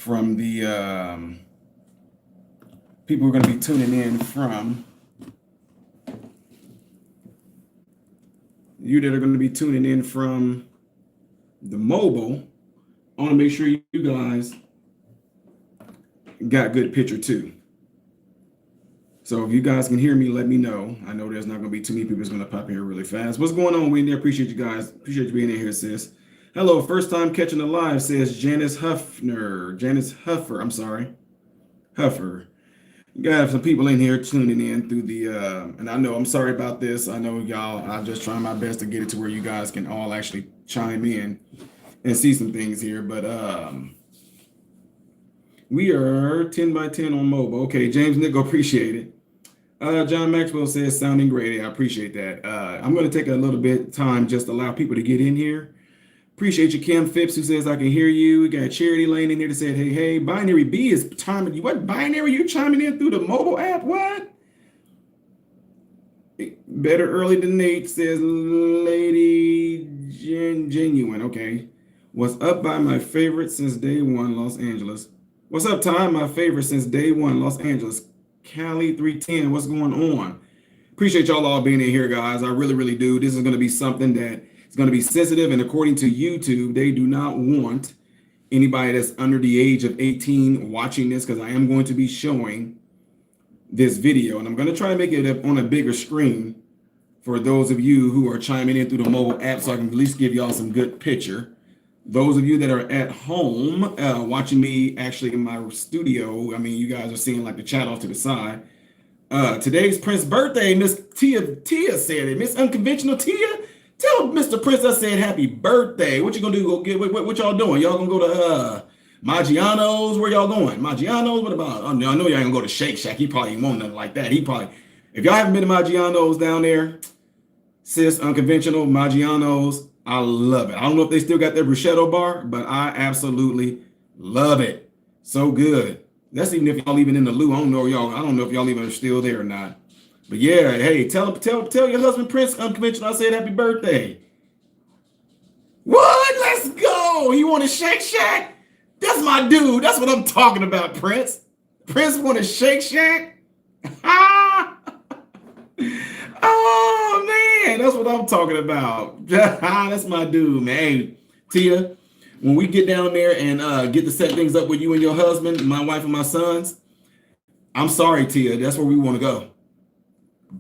from the people who are going to be tuning in from. You that are going to be tuning in from the mobile, I want to make sure you guys got good picture too. So if you guys can hear me, let me know. I know there's not going to be too many people that's going to pop in here really fast. What's going on, Wendy? I appreciate you guys. Appreciate you being in here, sis. Hello, first time catching the live, says Janice Huffner. Janice Huffer, I'm sorry. Huffer. You got to have some people in here tuning in through the, and I know I'm sorry about this. I know y'all, I'm just trying my best to get it to where you guys can all actually chime in and see some things here. But we are 10 by 10 on mobile. Okay, James Nico, appreciate it. John Maxwell says, sounding great. I appreciate that. I'm going to take a little bit of time just to allow people to get in here. Appreciate you, Kim Phipps, who says, I can hear you. We got Charity Lane in here that said, hey, Binary B is chiming. What Binary? You chiming in through the mobile app? What? Better early than Nate, says Lady Genuine. Okay. Was up by my favorite since day one, Los Angeles. What's up, Ty? My favorite since day one, Los Angeles. Cali 310, what's going on? Appreciate y'all all being in here, guys. I really, really do. This is going to be something that is going to be sensitive, and according to YouTube, they do not want anybody that's under the age of 18 watching this, because I am going to be showing this video, and I'm going to try to make it on a bigger screen for those of you who are chiming in through the mobile app, so I can at least give y'all some good picture. Those of you that are at home watching me actually in my studio, I mean, you guys are seeing like the chat off to the side. Today's Prince's birthday. Miss Tia said it. Miss Unconventional Tia, tell Mr. Prince I said happy birthday. What you gonna do? Go get what y'all doing? Y'all gonna go to Maggiano's? Where y'all going? Maggiano's? What about? I know y'all ain't gonna go to Shake Shack. He probably won't nothing like that. He probably, if y'all haven't been to Maggiano's down there, sis, Unconventional Maggiano's. I love it. I don't know if they still got their bruschetto bar, but I absolutely love it. So good. That's even if y'all even in the loo. I don't know if y'all even are still there or not. But yeah, hey, tell your husband Prince Unconventional I said happy birthday. What? Let's go. He want a Shake Shack? That's my dude. That's what I'm talking about, Prince. Prince want a Shake Shack? Oh man, that's what I'm talking about. That's my dude, man. Hey, Tia, when we get down there and get to set things up with you and your husband, my wife and my sons, I'm sorry, Tia, that's where we want to go.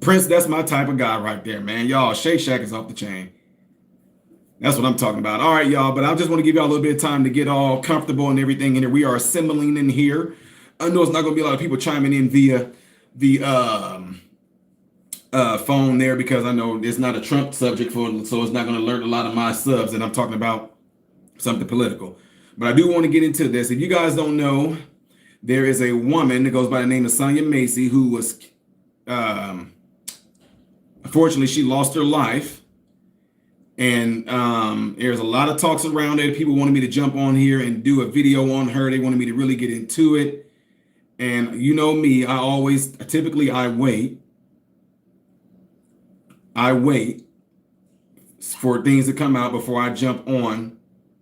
Prince, that's my type of guy right there, man. Y'all, Shake Shack is off the chain. That's what I'm talking about. All right, y'all, but I just want to give y'all a little bit of time to get all comfortable and everything in here. We are assembling in here. I know it's not going to be a lot of people chiming in via the phone there, because I know it's not a Trump subject so it's not going to alert a lot of my subs, and I'm talking about something political. But I do want to get into this. If you guys don't know, there is a woman that goes by the name of Sonya Massey who was, unfortunately, she lost her life. And there's a lot of talks around it. People wanted me to jump on here and do a video on her. They wanted me to really get into it. And you know me, I wait for things to come out before I jump on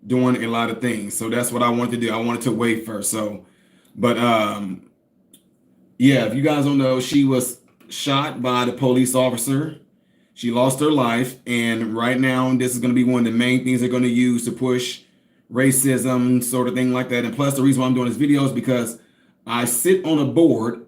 doing a lot of things. So that's what I wanted to do. I wanted to wait first. So, but yeah, if you guys don't know, she was shot by the police officer. She lost her life. And right now, this is going to be one of the main things they're going to use to push racism, sort of thing like that. And plus, the reason why I'm doing this video is because I sit on a board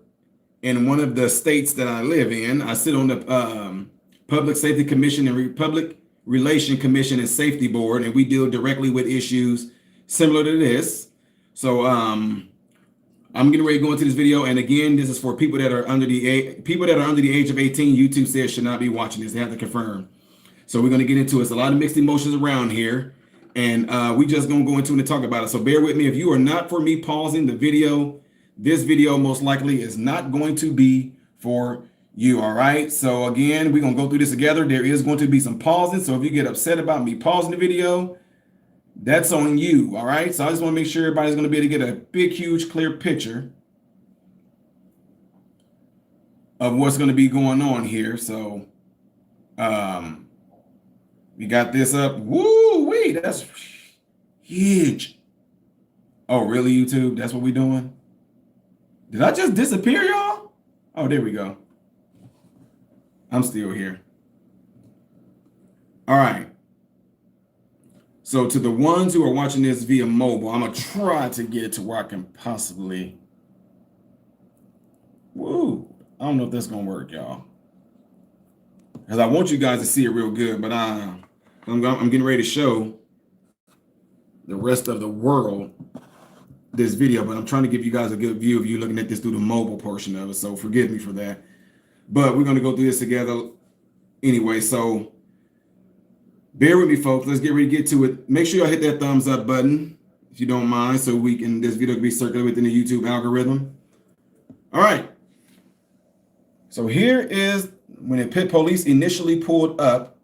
in one of the states that I live in. I sit on the Public Safety Commission and Public Relation Commission and Safety Board, and we deal directly with issues similar to this. So I'm getting ready to go into this video, and again, this is for people that are under the age of 18. YouTube says should not be watching this. They have to confirm. So we're going to get into it. It's a lot of mixed emotions around here, and we just going to go into it and talk about it. So bear with me. If you are not for me pausing the video, this video most likely is not going to be for you. All right. So again, we're going to go through this together. There is going to be some pausing. So if you get upset about me pausing the video, that's on you. All right. So I just want to make sure everybody's going to be able to get a big, huge, clear picture of what's going to be going on here. So we got this up. Woo wee, that's huge. Oh, really, YouTube? That's what we doing? Did I just disappear, y'all? Oh, there we go. I'm still here. All right. So to the ones who are watching this via mobile, I'm going to try to get to where I can possibly... Woo. I don't know if that's going to work, y'all. Because I want you guys to see it real good, but I'm getting ready to show the rest of the world this video, but I'm trying to give you guys a good view of you looking at this through the mobile portion of it, so forgive me for that. But we're going to go through this together anyway, so bear with me, folks. Let's get ready to get to it. Make sure y'all hit that thumbs up button, if you don't mind, so this video can be circulated within the YouTube algorithm. All right. So here is when the Pitt police initially pulled up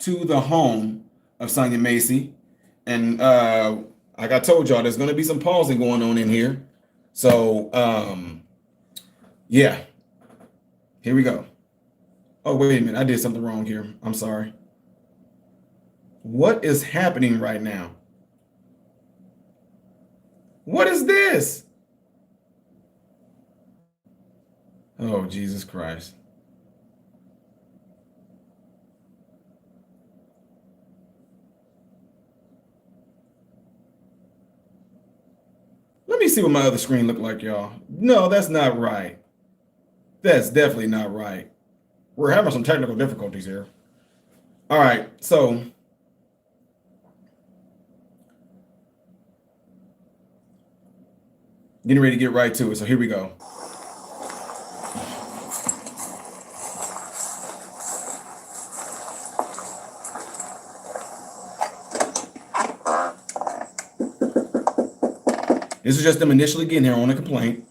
to the home of Sonya Massey. And like I told y'all, there's going to be some pausing going on in here. So, yeah. Here we go. Oh, wait a minute. I did something wrong here. I'm sorry. What is happening right now? What is this? Oh, Jesus Christ. Let me see what my other screen looked like, y'all. No, that's not right. That's definitely not right. We're having some technical difficulties here. All right, so getting ready to get right to it. So here we go. This is just them initially getting here on a complaint.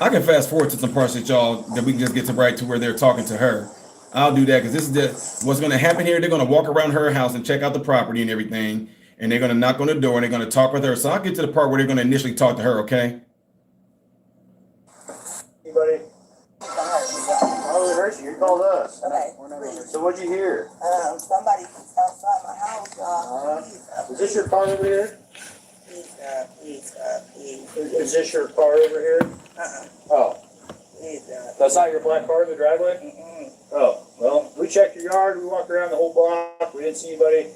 I can fast forward to some parts that we can just get to right to where they're talking to her. I'll do that because this is what's going to happen here. They're going to walk around her house and check out the property and everything. And they're going to knock on the door and they're going to talk with her. So I'll get to the part where they're going to initially talk to her, okay? Anybody? Oh, we heard you. You called us. Okay. So what'd you hear? Somebody outside my house, Is this your car over here? Please. Is this your car over here? Oh. Please, That's not your black car in the driveway? Mm-mm. Oh. Well, we checked your yard. We walked around the whole block. We didn't see anybody.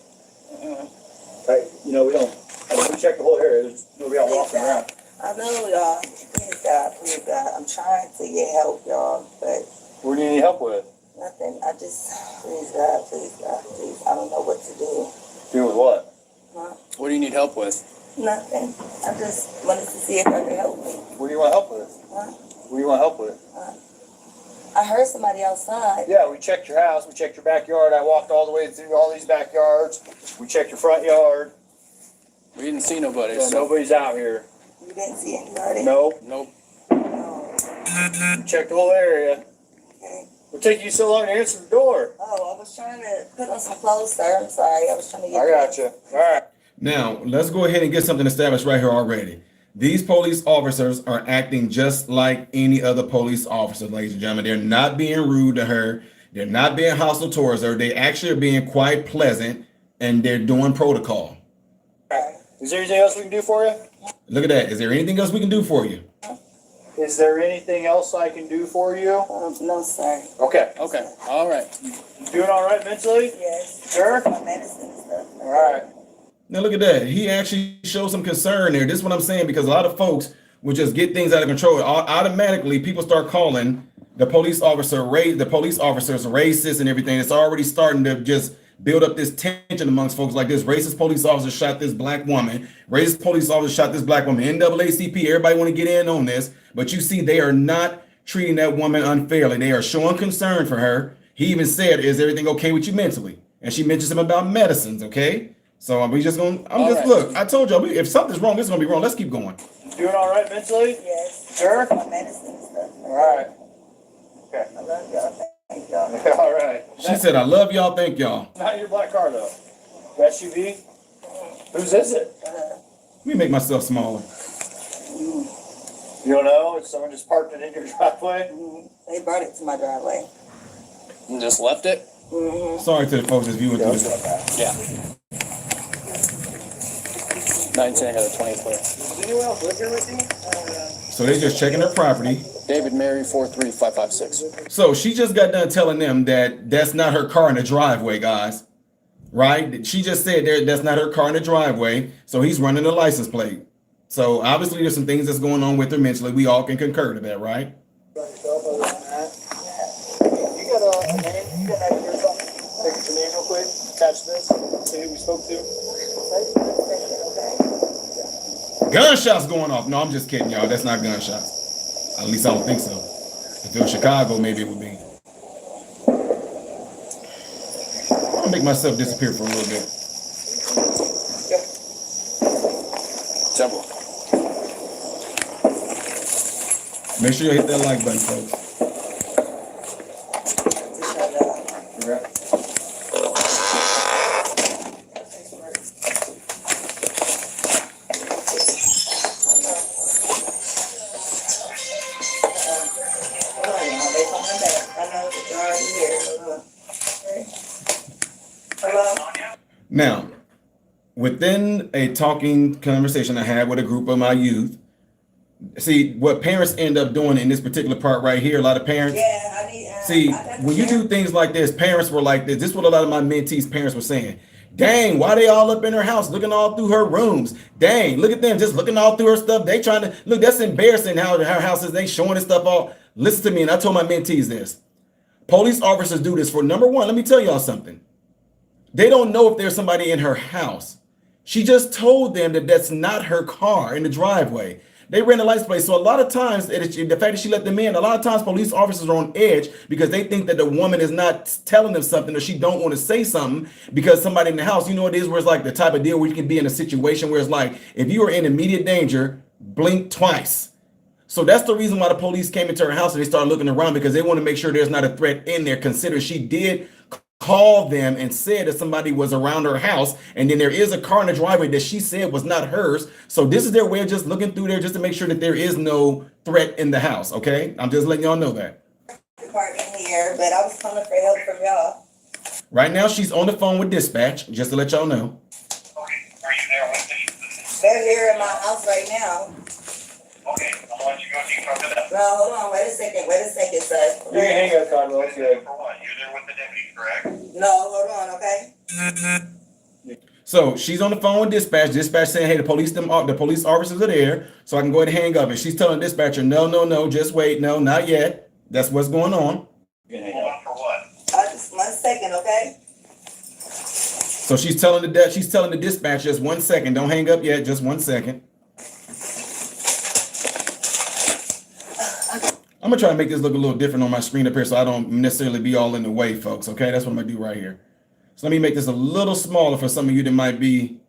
We don't. We checked the whole area. There's nobody out walking around. I know, y'all. Please, God. I'm trying to get help, y'all, but What do you need help with? nothing. Please, God. I don't know what to do. Do with what? Huh? What do you need help with? Nothing. I just wanted to see if I could help me. What do you want help with? Huh? What do you want help with? I heard somebody outside. Yeah, we checked your house. We checked your backyard. I walked all the way through all these backyards. We checked your front yard. We didn't see nobody. So nobody's out here. You didn't see anybody? Nope. Nope. No. Checked the whole area. Okay. What took you so long to answer the door? Oh, I was trying to put on some clothes, sir. I'm sorry. I was trying to get I got you. All right. Now, let's go ahead and get something established right here already. These police officers are acting just like any other police officer, ladies and gentlemen. They're not being rude to her. They're not being hostile towards her. They actually are being quite pleasant, and they're doing protocol. Is there anything else we can do for you? Look at that. Is there anything else we can do for you? Is there anything else I can do for you? No, sir. Okay. Okay. All right. You doing all right mentally? Yes. Sure. My medicine and stuff. All right. Now look at that. He actually shows some concern there. This is what I'm saying, because a lot of folks will just get things out of control. Automatically, people start calling the police officers racist and everything. It's already starting to just build up this tension amongst folks like this. Racist police officer shot this black woman. Racist police officer shot this black woman. NAACP, everybody want to get in on this. But you see, they are not treating that woman unfairly. They are showing concern for her. He even said, "Is everything okay with you mentally?" And she mentions him about medicines, okay? So I'm just going, look, I told y'all, if something's wrong, this is going to be wrong. Let's keep going. Doing all right mentally? Yes. Sure. My medicine and stuff. All right. Okay. I love y'all. Thank y'all. All right. She said, "I love y'all, thank y'all." Not your black car, though. SUV? Whose is it? Let me make myself smaller. You don't know? Someone just parked it in your driveway? They brought it to my driveway. And just left it? Sorry to the folks that's viewing through this. Yeah. 19, I got a 20 clear. Does anyone else live here with you? So they just checking her property. David Mary 43556. So she just got done telling them that that's not her car in the driveway, guys. Right? She just said that's not her car in the driveway. So he's running the license plate. So obviously there's some things that's going on with her mentally. We all can concur to that, right? You got a name? You got that here or something? Take your name real quick. Catch this. See who we spoke to. Gunshots going off. No, I'm just kidding, y'all. That's not gunshots. At least I don't think so. If it was Chicago, maybe it would be. I'll make myself disappear for a little bit. Temple. Make sure you hit that like button, folks. Now, within a talking conversation I had with a group of my youth, see what parents end up doing in this particular part right here. A lot of parents, see, when you do things like this, parents were like this. This is what a lot of my mentees' parents were saying. Dang, why they all up in her house looking all through her rooms? Dang, look at them just looking all through her stuff. They trying to look. That's embarrassing how her house is. They showing this stuff all. Listen to me, and I told my mentees this. Police officers do this for number one. Let me tell y'all something. They don't know if there's somebody in her house. She just told them that that's not her car in the driveway. They ran the license plate. So a lot of times, the fact that she let them in, a lot of times police officers are on edge because they think that the woman is not telling them something or she don't want to say something because somebody in the house, you know what it is, where it's like the type of deal where you can be in a situation where it's like, if you are in immediate danger, blink twice. So that's the reason why the police came into her house and they started looking around because they want to make sure there's not a threat in there. Consider she did call them and said that somebody was around her house, and then there is a car in the driveway that she said was not hers. So this is their way of just looking through there just to make sure that there is no threat in the house. Okay, I'm just letting y'all know that. Department here, but I was calling for help from y'all. Right now she's on the phone with dispatch, just to let y'all know. Okay, are you there with me? They're here in my house right now. Okay, I'll let you go so you talk to them. No, hold on, wait a second, sir. You can hang up, Conwell. It's good. For what? You're there with the deputy, correct? No, hold on, okay? So she's on the phone with dispatch. Dispatch saying, "Hey, the police officers are there, so I can go ahead and hang up." And she's telling dispatcher, "No, just wait. No, not yet." That's what's going on. You can hang up. For what? Just 1 second, okay? So she's telling the dispatch, just 1 second. Don't hang up yet. Just 1 second. I'm gonna try to make this look a little different on my screen up here so I don't necessarily be all in the way, folks. Okay, that's what I'm gonna do right here. So let me make this a little smaller for some of you that might be,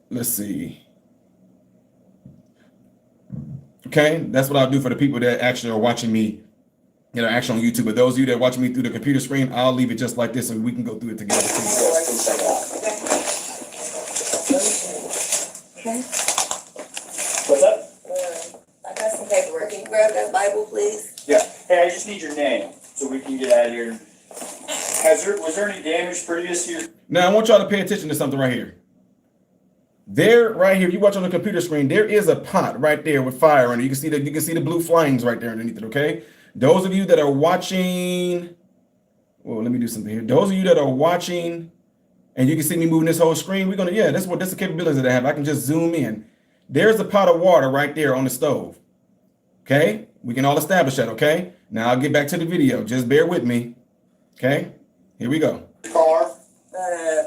let's see. Okay, that's what I'll do for the people that actually are watching me, that are actually on YouTube. But those of you that are watching me through the computer screen, I'll leave it just like this so we can go through it together. Okay. What's up? I got some paperwork. Can you grab that Bible, please? Yeah. Hey, I just need your name so we can get out of here. Was there any damage previous to your? Now I want y'all to pay attention to something right here. There, right here, if you watch on the computer screen, there is a pot right there with fire in it. You can see the blue flames right there underneath it. Okay. Those of you that are watching, well, let me do something here. Those of you that are watching, and you can see me moving this whole screen, that's the capabilities that I have. I can just zoom in. There's a pot of water right there on the stove. Okay, we can all establish that. Okay, now I'll get back to the video. Just bear with me. Okay, here we go. Car.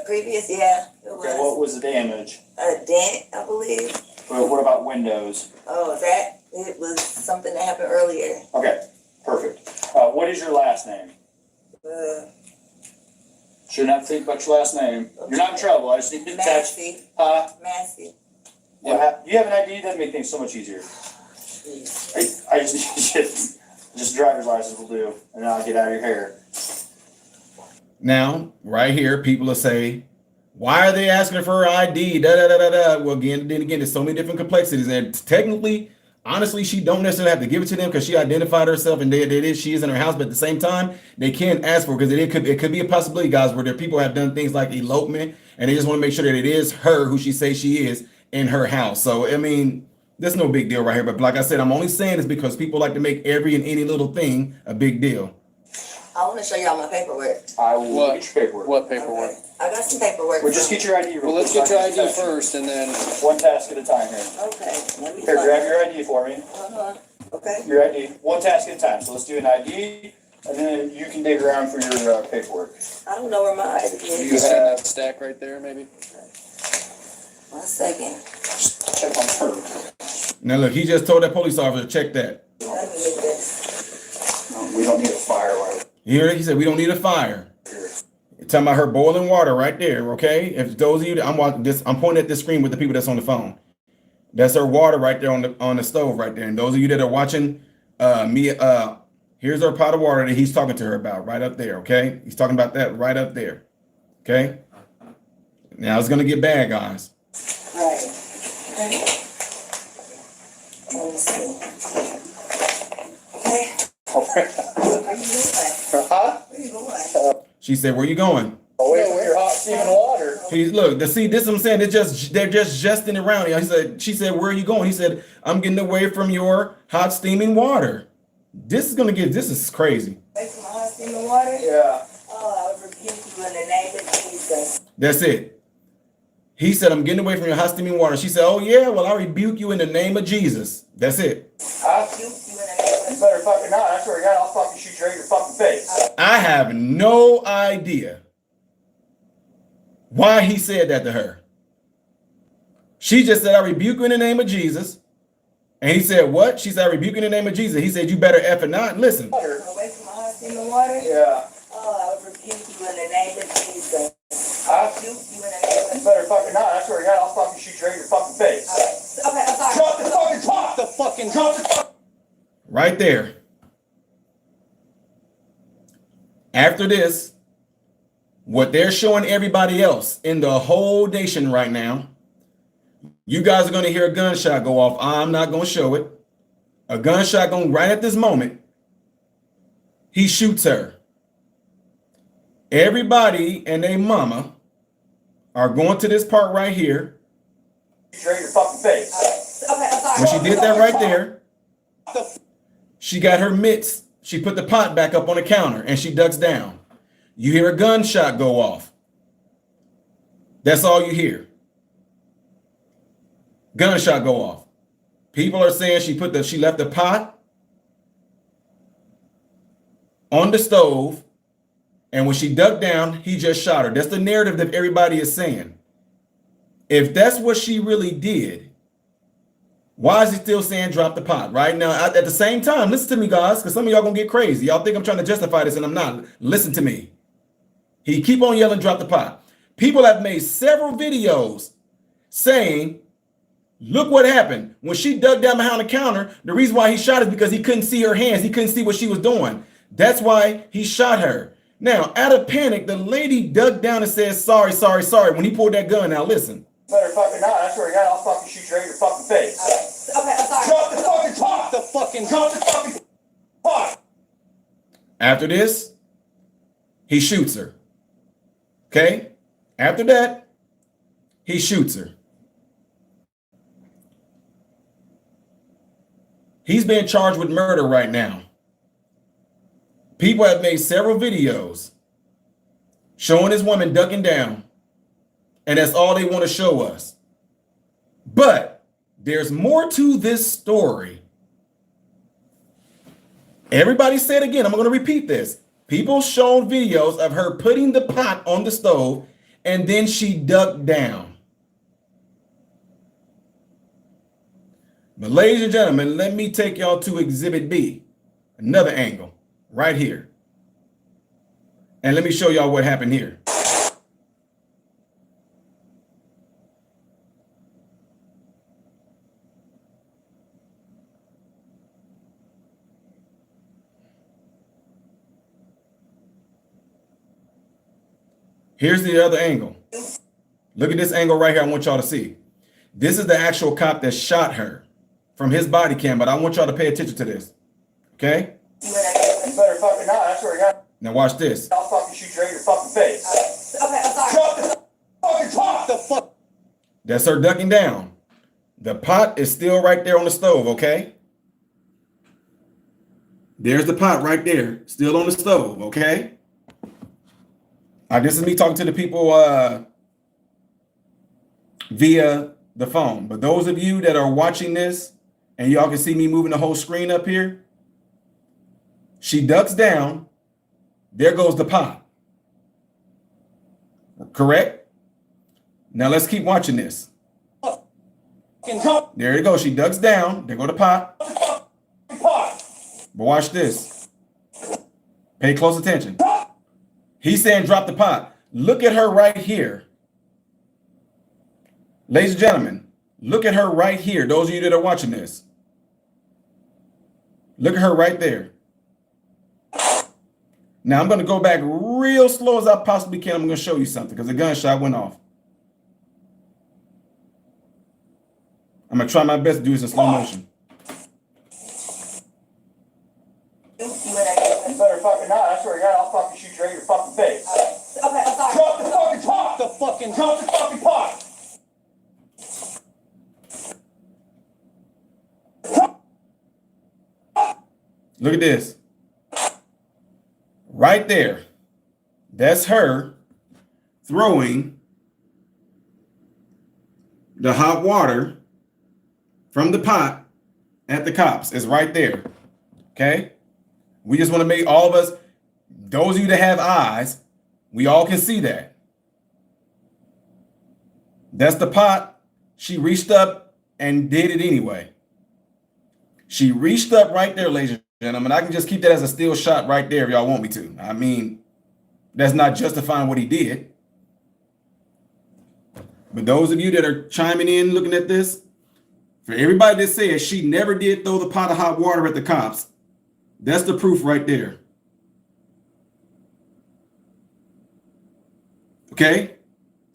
Previous, yeah, it was. Okay, what was the damage? A dent, I believe. Well, what about windows? Oh, it was something that happened earlier. Okay, perfect. What is your last name? Shouldn't have to think about your last name. You're not in trouble. I just need to attach. Massey. Huh? Massey. Yeah. You have an ID? That'd make things so much easier. I just driver's license will do, and then I'll get out of your hair. Now, right here, people will say, Why are they asking her for her ID? Da da da da da. Well, again, there's so many different complexities, and technically, honestly, she don't necessarily have to give it to them because she identified herself and she is in her house. But at the same time, they can't ask for it because it could be a possibility, guys, where there people have done things like elopement, and they just want to make sure that it is her who she says she is in her house. So I mean, there's no big deal right here. But like I said, I'm only saying this because people like to make every and any little thing a big deal. I want to show y'all my paperwork. I will What? get your paperwork. What paperwork? Okay. I got some paperwork. Well, just get your ID. Well, let's get your ID first, and then One task at a time here. Okay. Let me Here, grab your ID for me. Okay. Your ID, one task at a time. So let's do an ID, and then you can dig around for your paperwork. I don't know where my ID you is. can see that stack right there, maybe. 1 second. Check on her. Now look, he just told that police officer check that. Let me get this. No, we don't need a fire wire. You hear it? He said we don't need a fire. Here. Talking about her boiling water right there, okay? If those of you, I'm watching this, I'm pointing at this screen with the people that's on the phone. That's her water right there on the stove right there. And those of you that are watching here's her pot of water that he's talking to her about right up there, okay? He's talking about that right up there, okay? Now it's gonna get bad, guys. Right. Okay. Let me see. Okay. Where you going? Huh? Where you going? She said, "Where you going?" Away from your hot steaming water. Look, this is what I'm saying. They're just jesting around. She said, "Where are you going?" He said, "I'm getting away from your hot steaming water." This is crazy. Away from my hot steaming water? Yeah. Oh, I rebuke you in the name of Jesus. That's it. He said, "I'm getting away from your hot steaming water." She said, "Oh yeah, well I rebuke you in the name of Jesus." That's it. I Rebuke you in the name of You better fucking not. I swear to God, I'll fucking shoot you right in your fucking face. I have no idea why he said that to her. She just said, "I rebuke you in the name of Jesus." And he said, "What?" She said, "I rebuke you in the name of Jesus." He said, "You better F it not." Listen. Water. Away from my hot steaming water? Yeah. Oh, I rebuke you in the name of Jesus. I Rebuke you in the name of You better fucking not. I swear to God, I'll fucking shoot you right in your fucking face. Okay, I'm sorry. Drop the fucking top. The fucking Drop the fucking. Right there. After this, what they're showing everybody else in the whole nation right now, you guys are going to hear a gunshot go off. I'm not going to show it. A gunshot going right at this moment. He shoots her. Everybody and their mama are going to this part right here. Shoot you right in your fucking face. Okay, I'm sorry. When she did that right there, she got her mitts. She put the pot back up on the counter and she ducks down. You hear a gunshot go off. That's all you hear. Gunshot go off. People are saying she left the pot on the stove, and when she ducked down, he just shot her. That's the narrative that everybody is saying. If that's what she really did, why is he still saying drop the pot right now? At the same time, listen to me, guys, because some of y'all gonna get crazy. Y'all think I'm trying to justify this, and I'm not. Listen to me. He keep on yelling, drop the pot. People have made several videos saying, look what happened. When she dug down behind the counter, the reason why he shot is because he couldn't see her hands. He couldn't see what she was doing. That's why he shot her. Now, out of panic, the lady dug down and said, sorry, sorry, sorry, when he pulled that gun. Now, listen. Better fucking not. I swear to God, I'll fucking shoot you right in your fucking face. Okay, I'm sorry. Drop the fucking top. the fucking Drop the fucking pot. After this, he shoots her. Okay? After that, he shoots her. He's being charged with murder right now. People have made several videos showing this woman ducking down, and that's all they want to show us. But there's more to this story. Everybody said again, I'm going to repeat this. People showed videos of her putting the pot on the stove, and then she ducked down. But ladies and gentlemen, let me take y'all to Exhibit B, another angle, right here. And let me show y'all what happened here. Here's the other angle. Look at this angle right here. I want y'all to see. This is the actual cop that shot her from his body cam, but I want y'all to pay attention to this. Okay? You better fucking not. That's where I got. Now watch this. I'll fucking shoot you right in your fucking face. Okay, I'm sorry. Drop the fucking top. The fuck. That's her ducking down. The pot is still right there on the stove, okay? There's the pot right there, still on the stove, okay? This is me talking to the people via the phone. But those of you that are watching this, and y'all can see me moving the whole screen up here, she ducks down. There goes the pot. Correct? Now let's keep watching this. There you go. She ducks down. There go the pot. But watch this. Pay close attention. He's saying drop the pot. Look at her right here. Ladies and gentlemen, look at her right here. Those of you that are watching this. Look at her right there. Now I'm going to go back real slow as I possibly can. I'm going to show you something because the gunshot went off. I'm going to try my best to do this in slow motion. You better fucking not. That's where I got. I'll fucking shoot you right in your fucking face. Okay, I'm sorry. Drop the fucking pot. Drop the fucking pot. Look at this. Right there. That's her throwing the hot water from the pot at the cops. It's right there. Okay? We just want to make all of us, those of you that have eyes, we all can see that. That's the pot. She reached up and did it anyway. She reached up right there, ladies and gentlemen. I can just keep that as a still shot right there if y'all want me to. I mean, that's not justifying what he did. But those of you that are chiming in, looking at this, for everybody that says she never did throw the pot of hot water at the cops, that's the proof right there. Okay?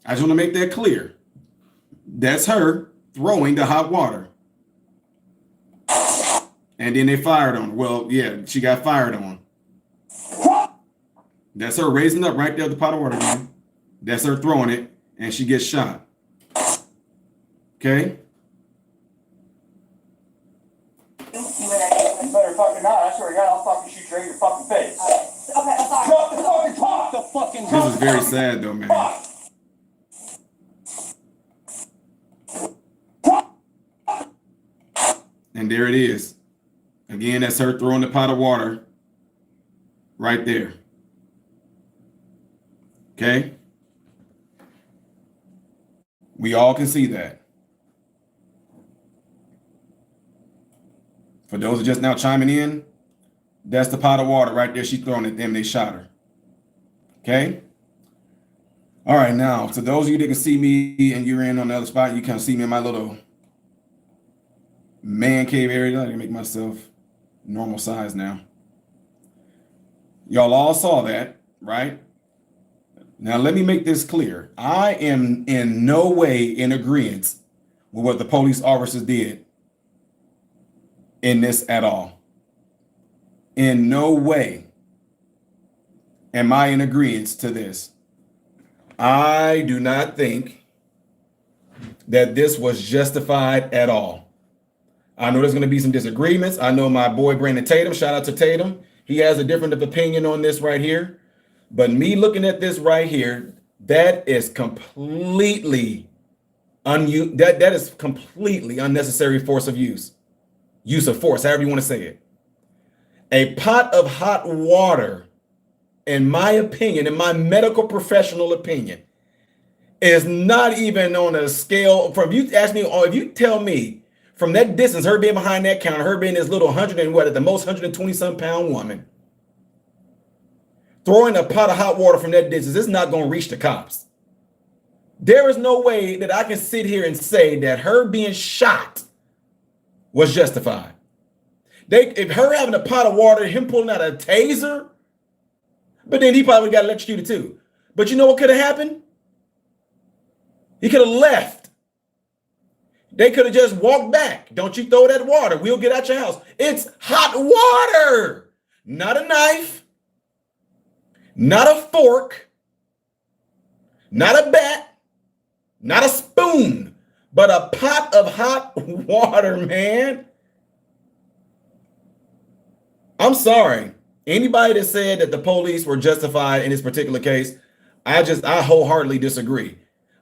I just want to make that clear. That's her throwing the hot water. And then they fired on her. Well, yeah, she got fired on. That's her raising up right there at the pot of water, man. That's her throwing it, and she gets shot. Okay? You better fucking not. That's where I got. I'll fucking shoot you right in your fucking face. Okay, I'm sorry. Drop the fucking top. This is very sad, though, man. And there it is. Again, that's her throwing the pot of water right there. Okay? We all can see that. For those who are just now chiming in, that's the pot of water right there. She's throwing at them. They shot her. Okay? All right, now, to those of you that can see me and you're in on the other spot, you can see me in my little man cave area. I can make myself normal size now. Y'all all saw that, right? Now, let me make this clear. I am in no way in agreement with what the police officers did in this at all. In no way am I in agreement to this. I do not think that this was justified at all. I know there's going to be some disagreements. I know my boy Brandon Tatum, shout out to Tatum. He has a different opinion on this right here. But me looking at this right here, that is completely that is completely unnecessary force of use. Use of force, however you want to say it. A pot of hot water, in my opinion, in my medical professional opinion, is not even on a scale from, you ask me, or if you tell me from that distance, her being behind that counter, her being this little 100 and what, at the most 120 some pound woman, throwing a pot of hot water from that distance, it's not going to reach the cops. There is no way that I can sit here and say that her being shot was justified. If her having a pot of water, him pulling out a taser, but then he probably got electrocuted too. But you know what could have happened? He could have left. They could have just walked back. Don't you throw that water. We'll get out your house. It's hot water, not a knife, not a fork, not a bat, not a spoon, but a pot of hot water, man. I'm sorry. Anybody that said that the police were justified in this particular case, I wholeheartedly disagree.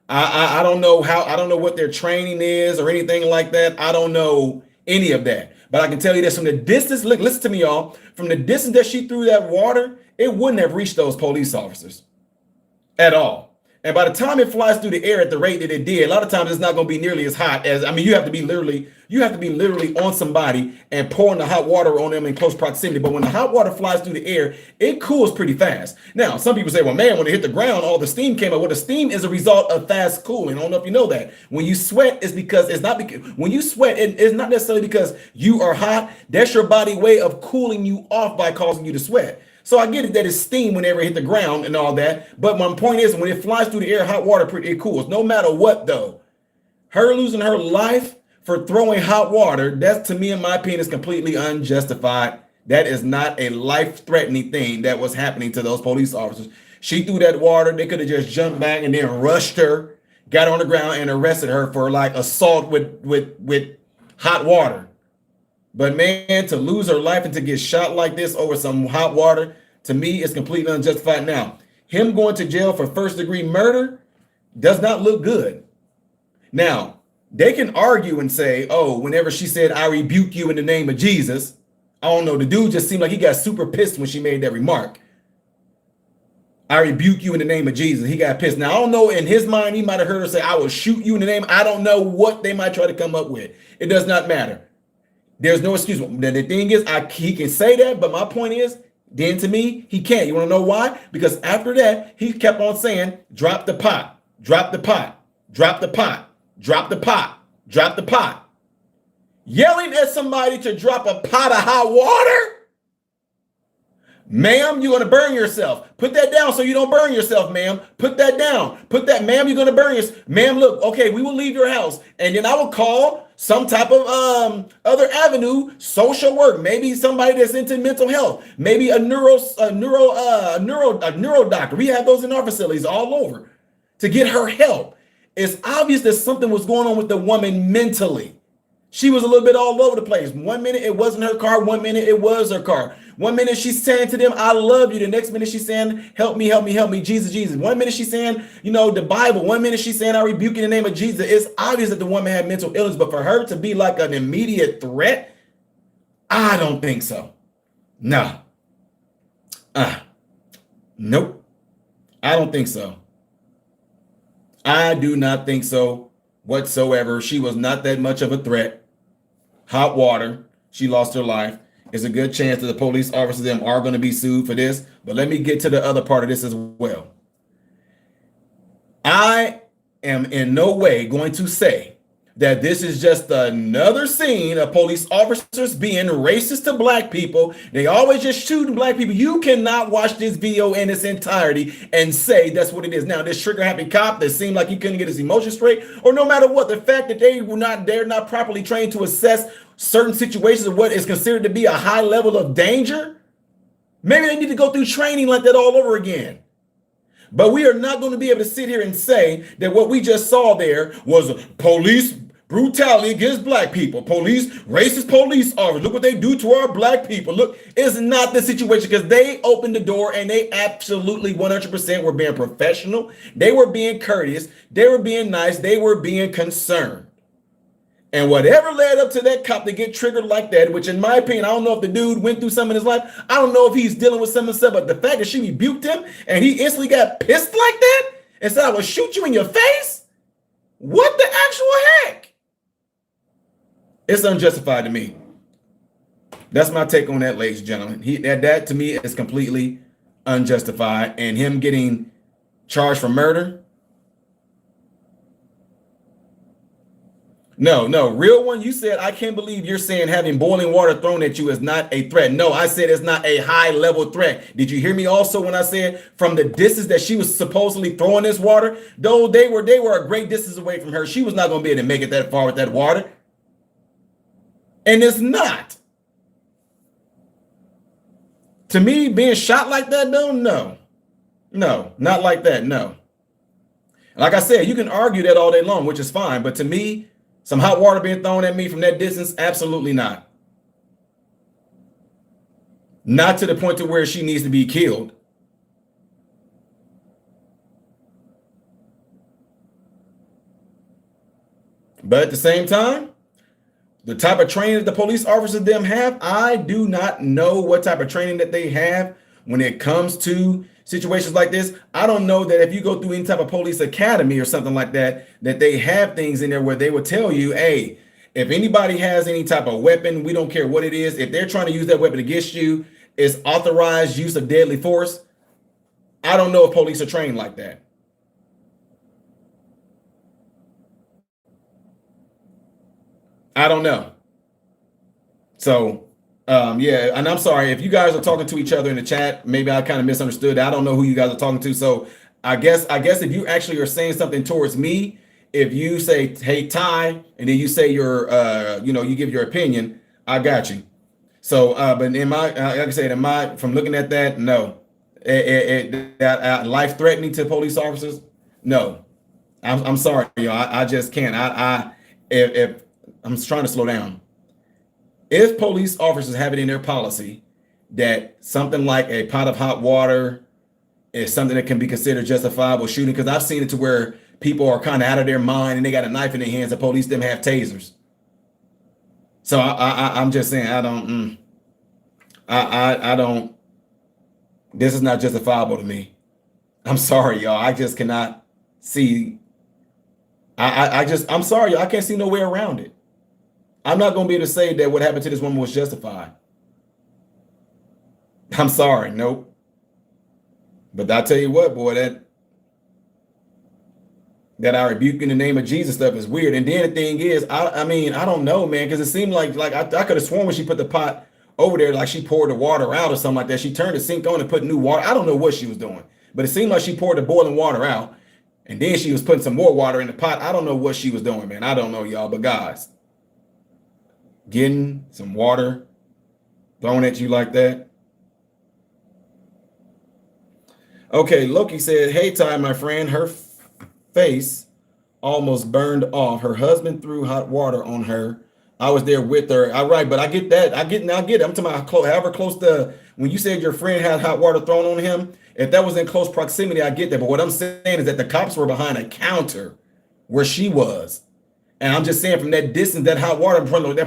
I don't know what their training is or anything like that. I don't know any of that. But I can tell you this, from the distance, look, listen to me, y'all. From the distance that she threw that water, it wouldn't have reached those police officers at all. And by the time it flies through the air at the rate that it did, a lot of times it's not going to be nearly as hot as, I mean, you have to be literally on somebody and pouring the hot water on them in close proximity. But when the hot water flies through the air, it cools pretty fast. Now, some people say, well, man, when it hit the ground, all the steam came out. Well, the steam is a result of fast cooling. I don't know if you know that. When you sweat, it's not necessarily because you are hot. That's your body way of cooling you off by causing you to sweat. So I get it that it's steam whenever it hit the ground and all that. But my point is, when it flies through the air, hot water, it cools. No matter what, though. Her losing her life for throwing hot water, that's, to me, in my opinion, is completely unjustified. That is not a life-threatening thing that was happening to those police officers. She threw that water. They could have just jumped back and then rushed her, got her on the ground, and arrested her for like assault with hot water. But man, to lose her life and to get shot like this over some hot water, to me, is completely unjustified. Now, him going to jail for first-degree murder does not look good. Now, they can argue and say, oh, whenever she said, I rebuke you in the name of Jesus, I don't know, the dude just seemed like he got super pissed when she made that remark. I rebuke you in the name of Jesus. He got pissed. Now, I don't know, in his mind, he might have heard her say, I will shoot you in the name. I don't know what they might try to come up with. It does not matter. There's no excuse. The thing is, he can say that, but my point is, then to me, he can't. You want to know why? Because after that, he kept on saying, drop the pot, drop the pot, drop the pot, drop the pot, drop the pot. Yelling at somebody to drop a pot of hot water? Ma'am, you're going to burn yourself. Put that down so you don't burn yourself, ma'am. Put that down. Put that, ma'am, you're going to burn yourself. Ma'am, look, okay, we will leave your house. And then I will call some type of other avenue, social work, maybe somebody that's into mental health, maybe a neuro doctor. We have those in our facilities all over to get her help. It's obvious that something was going on with the woman mentally. She was a little bit all over the place. 1 minute it wasn't her car. 1 minute it was her car. 1 minute she's saying to them, I love you. The next minute she's saying, help me, help me, help me, Jesus, Jesus. 1 minute she's saying, the Bible. 1 minute she's saying, I rebuke you in the name of Jesus. It's obvious that the woman had mental illness, but for her to be like an immediate threat, I don't think so. No. Nope. I don't think so. I do not think so whatsoever. She was not that much of a threat. Hot water. She lost her life. There's a good chance that the police officers them are going to be sued for this. But let me get to the other part of this as well. I am in no way going to say that this is just another scene of police officers being racist to black people. They always just shooting black people. You cannot watch this video in its entirety and say that's what it is. Now, this trigger happy cop that seemed like he couldn't get his emotions straight, or no matter what, the fact that they're not properly trained to assess certain situations of what is considered to be a high level of danger. Maybe they need to go through training like that all over again. But we are not going to be able to sit here and say that what we just saw there was police brutality against black people. Racist police officers. Look what they do to our black people. Look, it's not the situation, because they opened the door and they absolutely 100% were being professional. They were being courteous. They were being nice. They were being concerned. And whatever led up to that cop to get triggered like that, which in my opinion, I don't know if the dude went through something in his life. I don't know if he's dealing with something himself, but the fact that she rebuked him and he instantly got pissed like that and said, I will shoot you in your face. What the actual heck? It's unjustified to me. That's my take on that, ladies and gentlemen. That to me is completely unjustified. And him getting charged for murder, No, real one. You said, I can't believe you're saying having boiling water thrown at you is not a threat. No, I said it's not a high level threat. Did you hear me also when I said from the distance that she was supposedly throwing this water? Though they were a great distance away from her. She was not going to be able to make it that far with that water. And it's not. To me, being shot like that, though, no. No, not like that, no. Like I said, you can argue that all day long, which is fine. But to me, some hot water being thrown at me from that distance, absolutely not. Not to the point to where she needs to be killed. But at the same time, the type of training that the police officers them have, I do not know what type of training that they have when it comes to situations like this. I don't know that if you go through any type of police academy or something like that, that they have things in there where they would tell you, hey, if anybody has any type of weapon, we don't care what it is, if they're trying to use that weapon against you, it's authorized use of deadly force. I don't know if police are trained like that. I don't know. So, yeah, and I'm sorry if you guys are talking to each other in the chat. Maybe I kind of misunderstood. I don't know who you guys are talking to. So, I guess if you actually are saying something towards me, if you say, "Hey, Ty," and then you say your, you give your opinion, I got you. So, but in my, like I said, from looking at that, no, that life threatening to police officers, no. I'm sorry, y'all. I just can't. If I'm trying to slow down. If police officers have it in their policy that something like a pot of hot water is something that can be considered justifiable shooting, because I've seen it to where people are kind of out of their mind and they got a knife in their hands. The police them have tasers. So I'm just saying I don't. This is not justifiable to me. I'm sorry, y'all. I just cannot see. I'm sorry, y'all. I can't see no way around it. I'm not going to be able to say that what happened to this woman was justified. I'm sorry, nope. But I tell you what, boy, that I rebuke in the name of Jesus stuff is weird. And then the thing is, I mean, I don't know, man, because it seemed like I could have sworn when she put the pot over there, like she poured the water out or something like that. She turned the sink on and put new water. I don't know what she was doing, but it seemed like she poured the boiling water out, and then she was putting some more water in the pot. I don't know what she was doing, man. I don't know, y'all. But guys, getting some water thrown at you like that. Okay, Loki said, "Hey, Ty, my friend, her face almost burned off. Her husband threw hot water on her. I was there with her." All right, but I get that. I get it. I'm talking about however close to when you said your friend had hot water thrown on him. If that was in close proximity, I get that. But what I'm saying is that the cops were behind a counter where she was. And I'm just saying from that distance, that hot water wasn't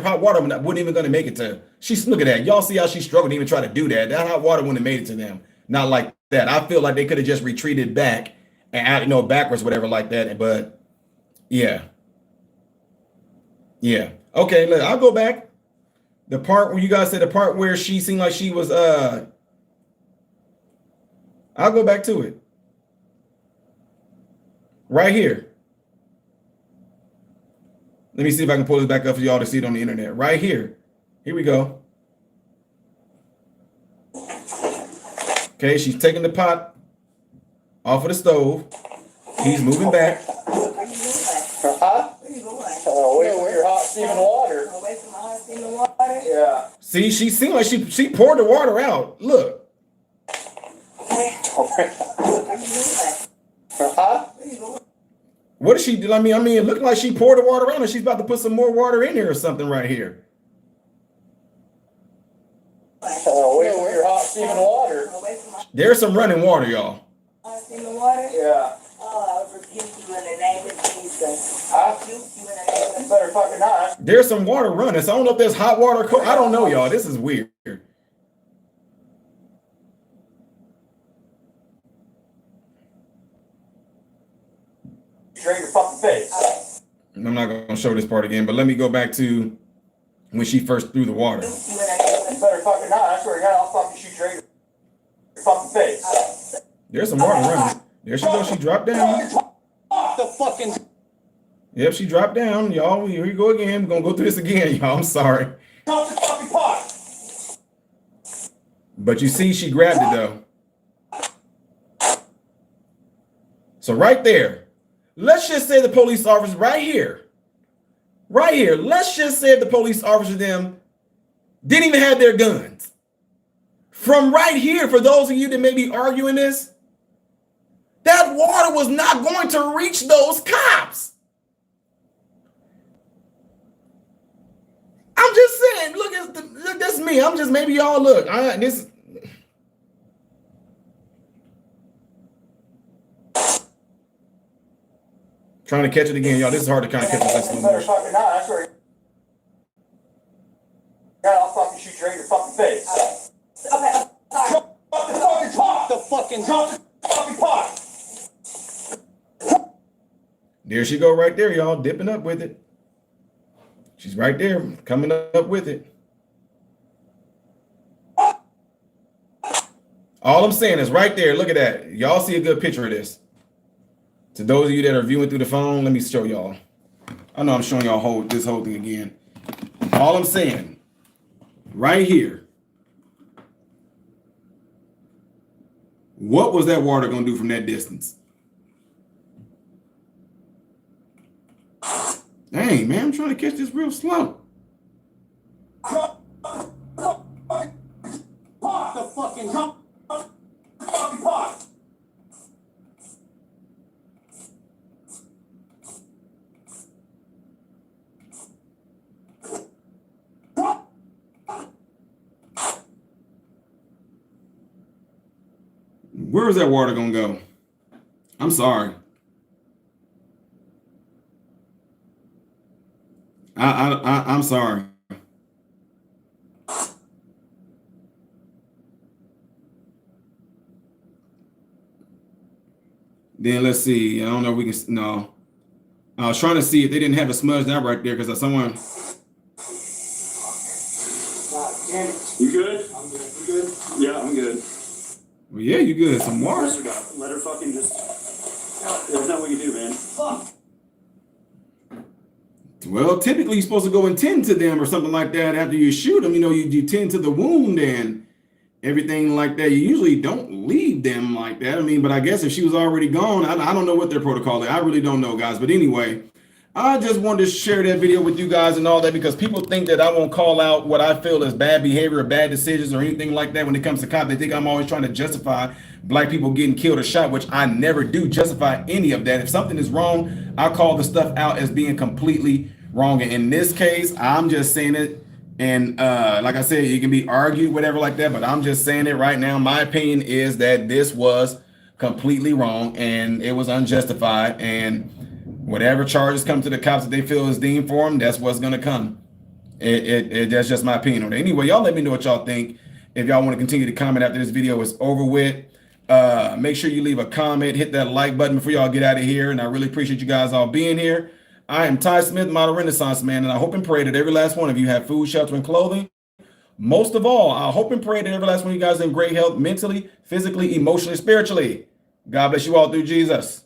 even going to make it to. Look at that. Y'all see how she struggled to even try to do that. That hot water wouldn't have made it to them. Not like that. I feel like they could have just retreated back and backwards, whatever, like that. But yeah. Okay, look, I'll go back. The part where you guys said the part where she seemed like she was I'll go back to it. Right here. Let me see if I can pull this back up for y'all to see it on the internet. Right here. Here we go. Okay, she's taking the pot off of the stove. He's moving back. Huh? Where you going? Away from your hot steaming water. Away from the hot steaming water? Yeah. See, she seemed like she poured the water out. Look. Where you going? Huh? Where you going? What did she do? I mean, it looked like she poured the water out and she's about to put some more water in here or something right here. Away from your hot steaming water. Away from the There's some running water, y'all. hot steaming water? Yeah. Oh, I rebuke you in the name of Jesus. I Rebuke you in the name of You better fucking not. There's some water running. So I don't know if there's hot water. I don't know, y'all. This is weird. Straight your fucking face. I'm not going to show this part again, but let me go back to when she first threw the water. You in the name You better fucking not. I swear to God, I'll fucking shoot straight your fucking face. There's some water running. There she goes. She dropped down. The fucking. Yep, she dropped down, y'all. Here we go again. We're gonna go through this again, y'all. I'm sorry. Drop the fucking pot. But you see, she grabbed it though. So right there, let's just say the police officer right here, let's just say the police officer them didn't even have their guns. From right here, for those of you that may be arguing this, that water was not going to reach those cops. I'm just saying, look, that's me. I'm just, maybe y'all look. Trying to catch it again, y'all. This is hard to kind of catch this in slow motion. Fucking not. That's where. Yeah, I'll fucking shoot you right in your fucking face. Okay, sorry. Drop the fucking pot. The fucking Drop the fucking pot. There she go right there, y'all, dipping up with it. She's right there, coming up with it. All I'm saying is right there, look at that. Y'all see a good picture of this. To those of you that are viewing through the phone, let me show y'all. I know I'm showing y'all this whole thing again. All I'm saying, right here, what was that water gonna do from that distance? Dang, man, I'm trying to catch this real slow. The fucking pot. Where is that water gonna go? I'm sorry. I'm sorry. Then let's see. I don't know if we can. No, I was trying to see if they didn't have it smudged out right there because someone. You good? I'm good. You good? Yeah, I'm good. Well, yeah, you good. Some water. Let her fucking just. There's nothing we can do, man. Fuck. Well, typically you're supposed to go and tend to them or something like that after you shoot them. You know, you tend to the wound and everything like that. You usually don't leave them like that. I mean, but I guess if she was already gone, I don't know what their protocol is. I really don't know, guys. But anyway, I just wanted to share that video with you guys and all that because people think that I won't call out what I feel is bad behavior or bad decisions or anything like that when it comes to cops. They think I'm always trying to justify black people getting killed or shot, which I never do justify any of that. If something is wrong, I call the stuff out as being completely wrong. And in this case, I'm just saying it. And like I said, it can be argued, whatever like that, but I'm just saying it right now. My opinion is that this was completely wrong and it was unjustified. And whatever charges come to the cops that they feel is deemed for them, that's what's going to come. That's just my opinion on it. Anyway, y'all let me know what y'all think. If y'all want to continue to comment after this video is over with, make sure you leave a comment, hit that like button before y'all get out of here. And I really appreciate you guys all being here. I am Ty Smith, Model Renaissance Man, and I hope and pray that every last one of you have food, shelter, and clothing. Most of all, I hope and pray that every last one of you guys are in great health, mentally, physically, emotionally, spiritually. God bless you all through Jesus.